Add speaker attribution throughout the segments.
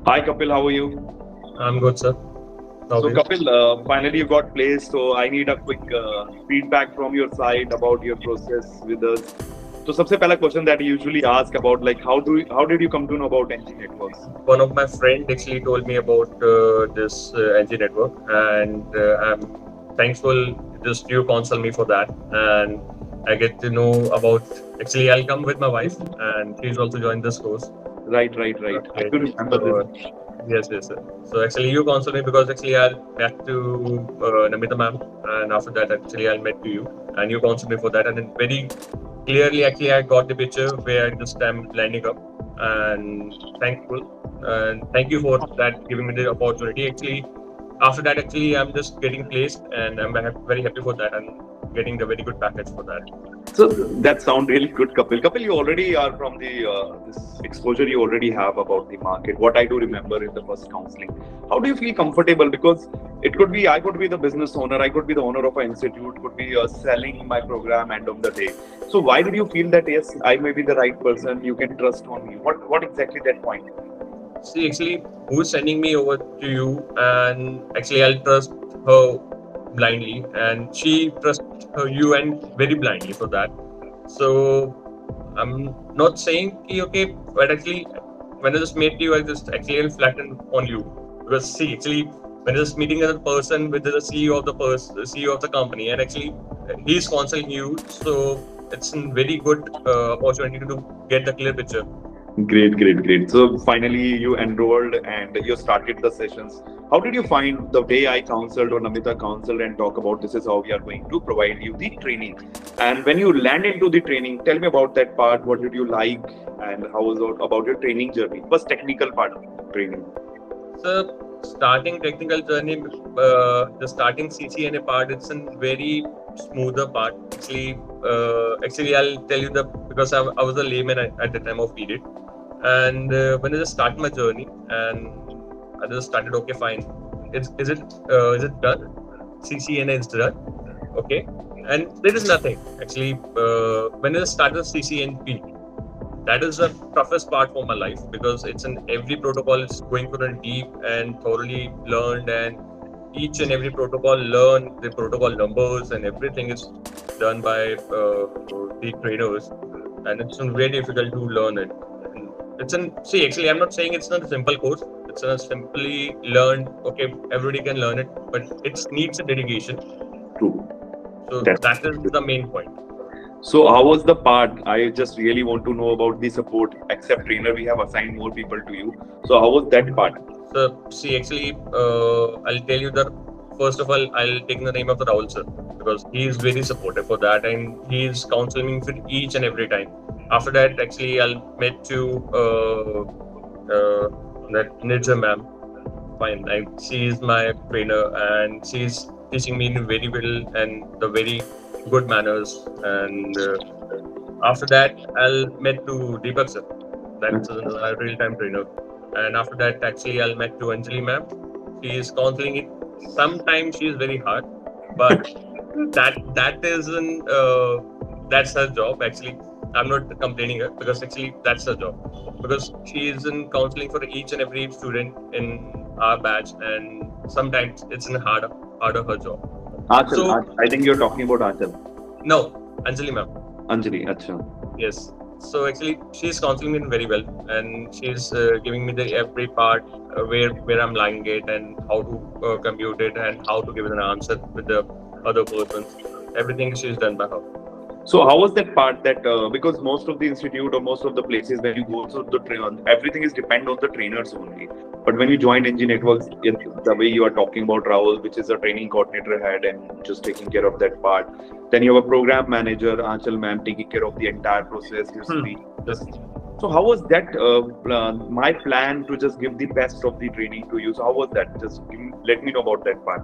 Speaker 1: Hi Kapil, how are you?
Speaker 2: I'm good, sir. How
Speaker 1: So
Speaker 2: are you?
Speaker 1: Kapil, finally you got placed. So I need a quick feedback from your side about your process with us. So सबसे पहला question that I usually ask about like how did you come to know about NG networks?
Speaker 2: One of my friend actually told me about this NG network, and I'm thankful just you counsel me for that. And I get to know about. Actually, I'll come with my wife, and she's also joined this course.
Speaker 1: Right. I
Speaker 2: Okay.
Speaker 1: do remember
Speaker 2: So
Speaker 1: this.
Speaker 2: yes, sir. So actually, you counsel me because actually I'll back to Namita ma'am, and after that, actually I'll met to you, and you counsel me for that, and then very clearly, actually, I got the picture where I just am lining up, and thankful, and thank you for that giving me the opportunity. Actually, after that, actually, I'm just getting placed, and I'm very happy for that, and getting the very good package for that.
Speaker 1: So that sound really good, Kapil. Kapil, you already are from the this exposure you already have about the market. What I do remember in the first counseling. How do you feel comfortable? Because it could be I could be the business owner, I could be the owner of an institute, could be selling my program end of the day. So why did you feel that yes, I may be the right person? You can trust on me. What exactly that point?
Speaker 2: See, actually, who's sending me over to you, and actually, I'll trust her blindly, and she trusts you and very blindly for that. So I'm not saying ki, okay, but actually, when I just met you, I just actually flattened on you because see, actually, when I just meeting a person with the CEO of the CEO of the company, and actually he's counseling you, so it's a very good opportunity to get the clear picture.
Speaker 1: Great. So finally, you enrolled and you started the sessions. How did you find the day I counseled or Namita counseled and talk about this is how we are going to provide you the training? And when you land into the training, tell me about that part. What did you like and how was it about your training journey? First, technical part of training.
Speaker 2: So starting technical journey, the starting CCNA part, it's a very smoother part. Actually, I'll tell you the because I was a layman at the time of period, and when I just started my journey, and I just started. Okay, fine. Is it done? CCNA is done. Okay, and there is nothing actually. When I started CCNP, that is the toughest part for my life because it's in every protocol is going for a deep and thoroughly learned, and each and every protocol learn the protocol numbers, and everything is done by the trainers, and it's very difficult to learn it. And it's an see actually I'm not saying it's not a simple course, it's a simply learned. Okay, everybody can learn it, but it needs a dedication.
Speaker 1: True.
Speaker 2: So
Speaker 1: That's
Speaker 2: that is the main point.
Speaker 1: so. How was the part? I just really want to know about the support. Except trainer, we have assigned more people to you. So how was that part?
Speaker 2: So, see, actually, I'll tell you that first of all, I'll take the name of the Rahul sir because he is very supportive for that, and he is counseling me for each and every time. After that, actually, I'll met to that Nirja ma'am. Fine, she is my trainer, and she's teaching me in very well and the very good manners. And after that, I'll met to Deepak sir. That's a real-time trainer. And after that, actually, I'll met to Anjali ma'am. She is counseling it. Sometimes she is very hard, but that isn't that's her job. Actually, I'm not complaining her because actually that's her job because she is in counseling for each and every student in our batch, and sometimes it's in harder her job.
Speaker 1: Achal,
Speaker 2: So
Speaker 1: I think you're talking about Achal.
Speaker 2: no, Anjali ma'am.
Speaker 1: Anjali, acha.
Speaker 2: Yes. So actually, she's counseling me very well, and she's giving me the every part where I'm lying it and how to compute it and how to give it an answer with the other persons. Everything she's done by her.
Speaker 1: So how was that part that because most of the institute or most of the places when you go to the everything is depend on the trainers only. But when you joined NG Networks, the way you are talking about Rahul, which is a training coordinator head and just taking care of that part, then you have a program manager, Anchal ma'am, taking care of the entire process, history.
Speaker 2: Yes.
Speaker 1: So how was that? My plan to just give the best of the training to you. So how was that? Let me know about that part.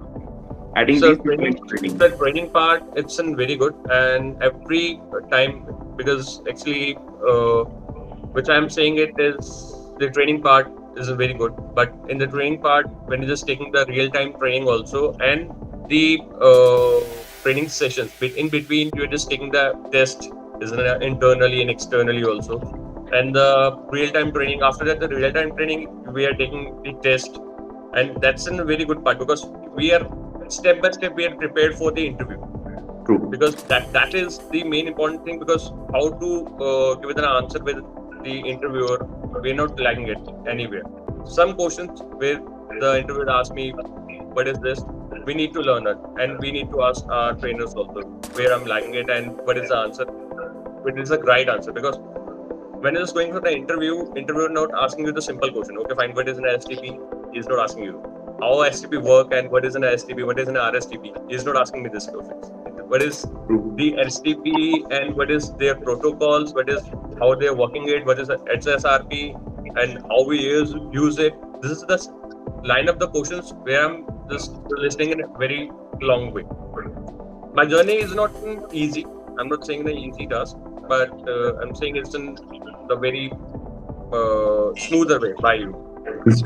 Speaker 1: Adding
Speaker 2: So
Speaker 1: these people into training.
Speaker 2: the training part, it's in very good, and every time because actually, which I'm saying it is the training part is very good, but in the training part, when you're just taking the real time training also, and the training sessions, in between, you're just taking the test, isn't it, internally and externally also. and the real-time training. After that, the real-time training, we are taking the test, and that's a very good part because we are step by step we are prepared for the interview,
Speaker 1: True.
Speaker 2: because that is the main important thing, because how to give it an answer with the interviewer, we're not lagging it anywhere. Some questions where the interviewer asks me, what is this, we need to learn it, and we need to ask our trainers also where I'm lagging it and what is the answer, what is the right answer. Because when you're just going for the interviewer not asking you the simple question. Okay, fine. What is an STP? He's not asking you how STP work and what is an STP, what is an RSTP. He's not asking me this questions. What is
Speaker 1: True.
Speaker 2: the STP and what is their protocols? What is how they're working it? What is the HSRP and how we use it? This is the line of the questions where I'm just listening in a very long way. My journey is not easy. I'm not saying the easy task, but I'm saying it's in the very smoother way by you.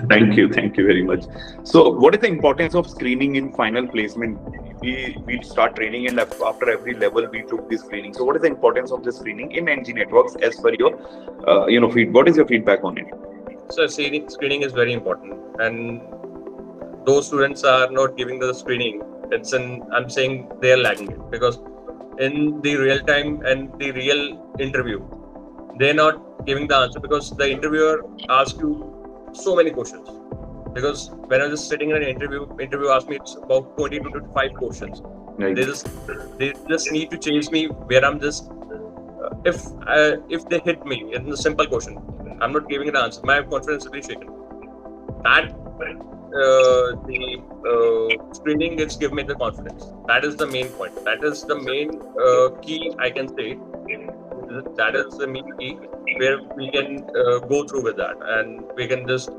Speaker 1: Thank you very much. So, what is the importance of screening in final placement? We start training, and after every level, we took this screening. So, what is the importance of the screening in NG networks as per your, feed? What is your feedback on it?
Speaker 2: So screening is very important, and those students are not giving the screening. I'm saying they are lagging it, because in the real time and the real interview, they're not giving the answer, because the interviewer asks you so many questions. Because when I was just sitting in an interview asked me it's about 20 to 25 questions.
Speaker 1: Right.
Speaker 2: They just need to change me where I'm just if they hit me in a simple question, I'm not giving an answer. My confidence will be shaken. That the screening is give me the confidence. That is the main point. That is the main key, I can say. That is the main key where we can go through with that, and we can just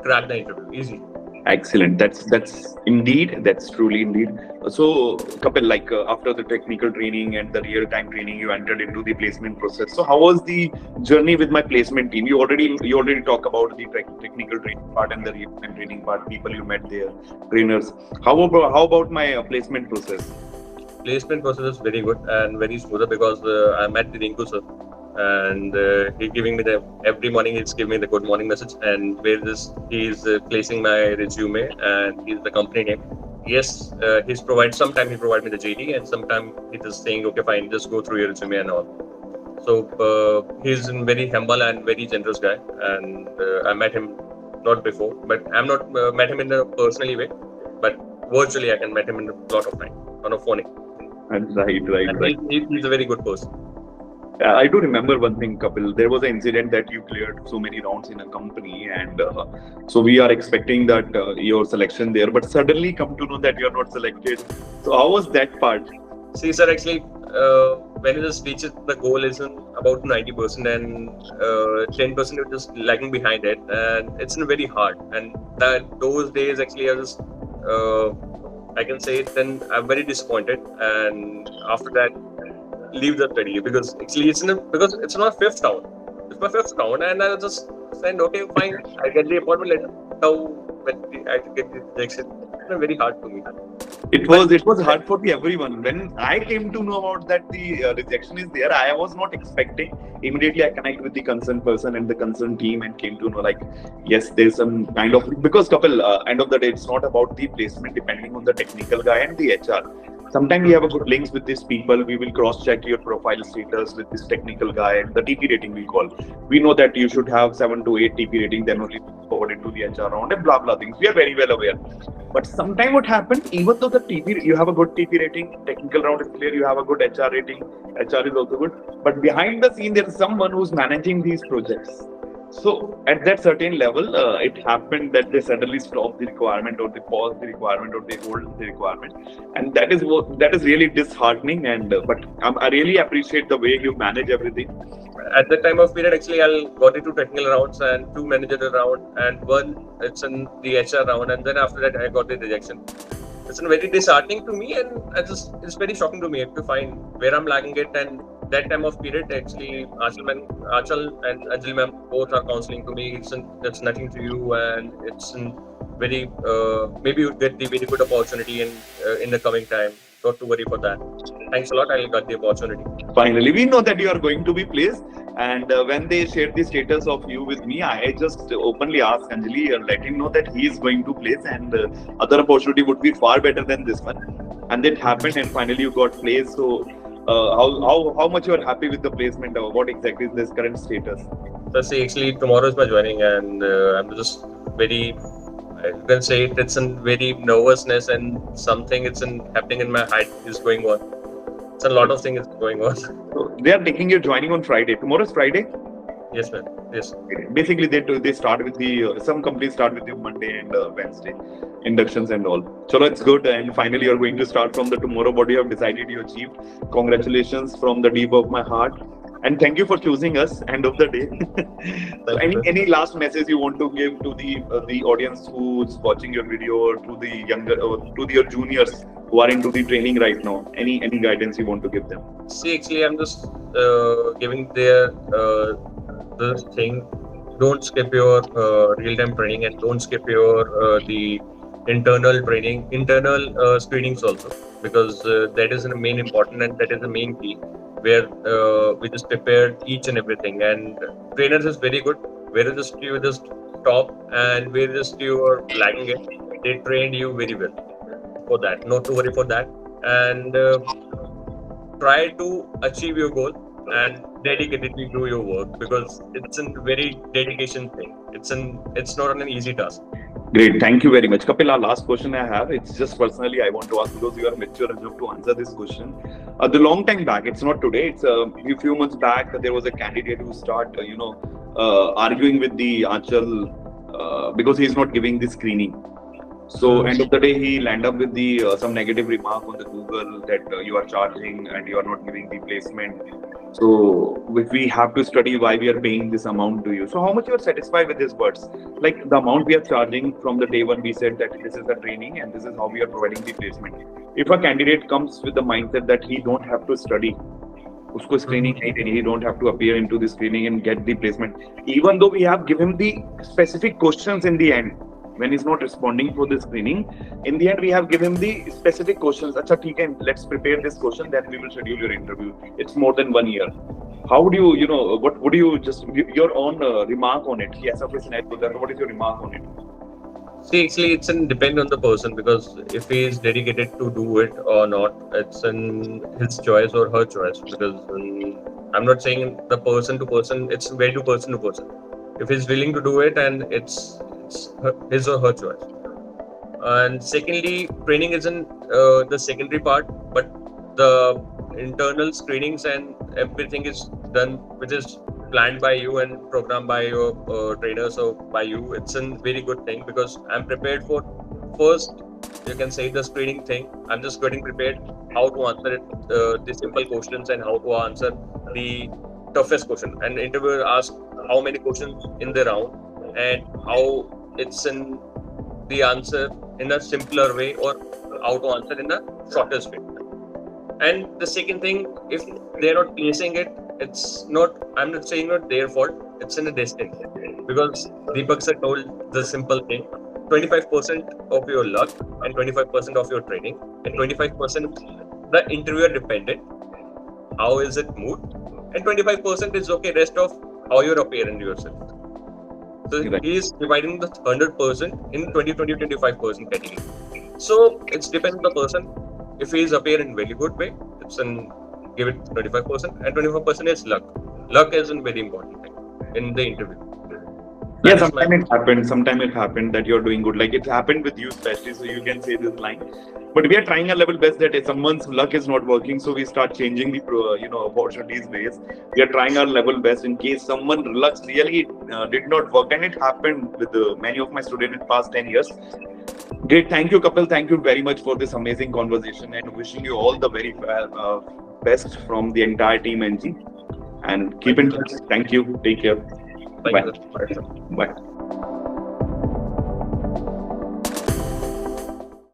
Speaker 2: crack the interview easy.
Speaker 1: Excellent. That's truly indeed. So, Kapil, after the technical training and the real time training, you entered into the placement process. So, how was the journey with my placement team? You already talk about the technical training part and the real time training part. People you met there, trainers. How about my placement process?
Speaker 2: Placement process is very good and very smoother, because I met the Rinku sir, and he giving me the every morning he's giving me the good morning message, and where this he's placing my resume and he's the company name. Yes, sometime he provide me the JD, and sometime he just saying, okay fine, just go through your resume and all. So he's a very humble and very generous guy, and I met him not before, but I'm not met him in a personally way, but virtually I can met him in a lot of time on a phone.
Speaker 1: Right,
Speaker 2: And
Speaker 1: right.
Speaker 2: he's a very good person.
Speaker 1: I do remember one thing, Kapil. There was an incident that you cleared so many rounds in a company, and so we are expecting that your selection there, but suddenly come to know that you are not selected. So how was that part?
Speaker 2: See, sir, actually, when you just reaches the goal is in about 90%, and 10% you're just lagging behind it, and it's very hard. And that those days actually I was uh, I can say it, then I'm very disappointed, and after that leave the study, because actually because it's my fifth round. It's my fifth round, and I just said, okay, fine, I get the appointment letter. Now, I get the rejection, it's very hard for me.
Speaker 1: It
Speaker 2: But
Speaker 1: was hard for the everyone. When I came to know about that the rejection is there, I was not expecting. Immediately, I connect with the concerned person and the concerned team and came to know yes, there's some kind of because couple end of the day, it's not about the placement depending on the technical guy and the HR. Sometimes we have a good links with these people. We will cross check your profile status with this technical guy and the TP rating we call. We know that you should have 7 to 8 TP rating, then only forward it to the HR round and blah blah things. We are very well aware. But sometimes what happened, even though the TP you have a good TP rating, technical round is clear, you have a good HR rating, HR is also good. But behind the scene, there is someone who's managing these projects. So at that certain level, it happened that they suddenly stop the requirement or they pause the requirement or they hold the requirement, and that is really disheartening. And but I really appreciate the way you manage everything.
Speaker 2: at that time of period, actually, I got into technical rounds and two managerial round, and one it's in the HR round, and then after that, I got the rejection. It's very disheartening to me, and it's very shocking to me to find where I'm lagging it. And that time of period, actually, Achal and Anjali ma'am both are counseling to me. It's nothing to you, and it's very maybe you get the very good opportunity in the coming time. not to worry for that. Thanks a lot. I'll get the opportunity.
Speaker 1: Finally, we know that you are going to be placed. And when they shared the status of you with me, I just openly asked Anjali and let him know that he is going to place, and other opportunity would be far better than this one. And it happened, and finally you got placed. So, how much you are happy with the placement? What exactly is this current status?
Speaker 2: So see, actually tomorrow is my joining, and I'm just very. You can say it's a very nervousness and something. It's happening in my head is going on. It's a lot of things going on.
Speaker 1: So they are taking you joining on Friday. Tomorrow is Friday.
Speaker 2: Yes, man. Yes.
Speaker 1: Basically, they start with the some companies start with the Monday and Wednesday inductions and all. So it's good. And finally, you're going to start from the tomorrow. What you have decided, you achieved. Congratulations from the deep of my heart. And thank you for choosing us. End of the day. So any last message you want to give to the audience who's watching your video, or to the younger, or to your juniors who are into the training right now? Any guidance you want to give them?
Speaker 2: See, actually, I'm just giving the thing. Don't skip your real-time training, and don't skip your the internal training, internal screenings also, because that is the main important, and that is the main key where we just prepared each and everything. And trainers is very good. Where just you just stop and where just you are lagging it, they trained you very well for that. Not to worry for that, and try to achieve your goal and dedicatedly do your work, because it's a very dedication thing. It's not an easy task.
Speaker 1: Great, thank you very much, Kapil. Our last question I have, it's just personally I want to ask, because you are mature enough to answer this question. The long time back, it's not today. It's a few months back. There was a candidate who start, arguing with the Achal because he's not giving the screening. So end of the day, he land up with the some negative remark on the Google that you are charging and you are not giving the placement. So if we have to study why we are paying this amount to you. So how much you are satisfied with these words? Like the amount we are charging from the day one, we said that this is the training and this is how we are providing the placement. If a candidate comes with the mindset that he don't have to study, usko screening nahi deni, he don't have to appear into the screening and get the placement, even though we have given the specific questions in the end. When he's not responding for the screening, in the end we have given him the specific questions. Acha, theek hai, let's prepare this question, then we will schedule your interview. It's more than 1 year. How would you, what would you just, your own remark on it? Yes, what is your remark on it?
Speaker 2: See, actually, it's depend on the person, because if he is dedicated to do it or not, it's his choice or her choice. Because I'm not saying the person to person, it's very to person to person. If he's willing to do it, and it's his or her choice. And secondly, training isn't the secondary part, but the internal screenings and everything is done, which is planned by you and programmed by your trainers or by you. It's a very good thing, because I'm prepared for first, you can say, the screening thing. I'm just getting prepared how to answer it, the simple questions, and how to answer the toughest question. And interviewer asks how many questions in the round, and how it's in the answer in a simpler way, or how to answer in the shortest way. And the second thing, if they're not placing it, it's not, I'm not saying not their fault, it's in a destiny. Because Deepak sir told the simple thing: 25% of your luck, and 25% of your training, and 25% the interviewer dependent, how is it moved, and 25% is okay, rest of how you're appearing yourself. So he is dividing the 100% in 20-25% category. So it's depends on the person. If he is appear in very good way, it's give it 25%, and 25% is luck. Luck is a very important thing in the interview.
Speaker 1: Yeah, sometimes it happened that you're doing good. Like it happened with you especially, so you can say this line. But we are trying our level best that if someone's luck is not working, so we start changing the opportunities ways. We are trying our level best in case someone luck really did not work, and it happened with many of my students in past 10 years. Great, thank you, Kapil. Thank you very much for this amazing conversation, and wishing you all the very best from the entire team NG. And keep in touch. Thank you. Take care.
Speaker 2: Thank
Speaker 1: Bye.
Speaker 2: you.
Speaker 1: Bye.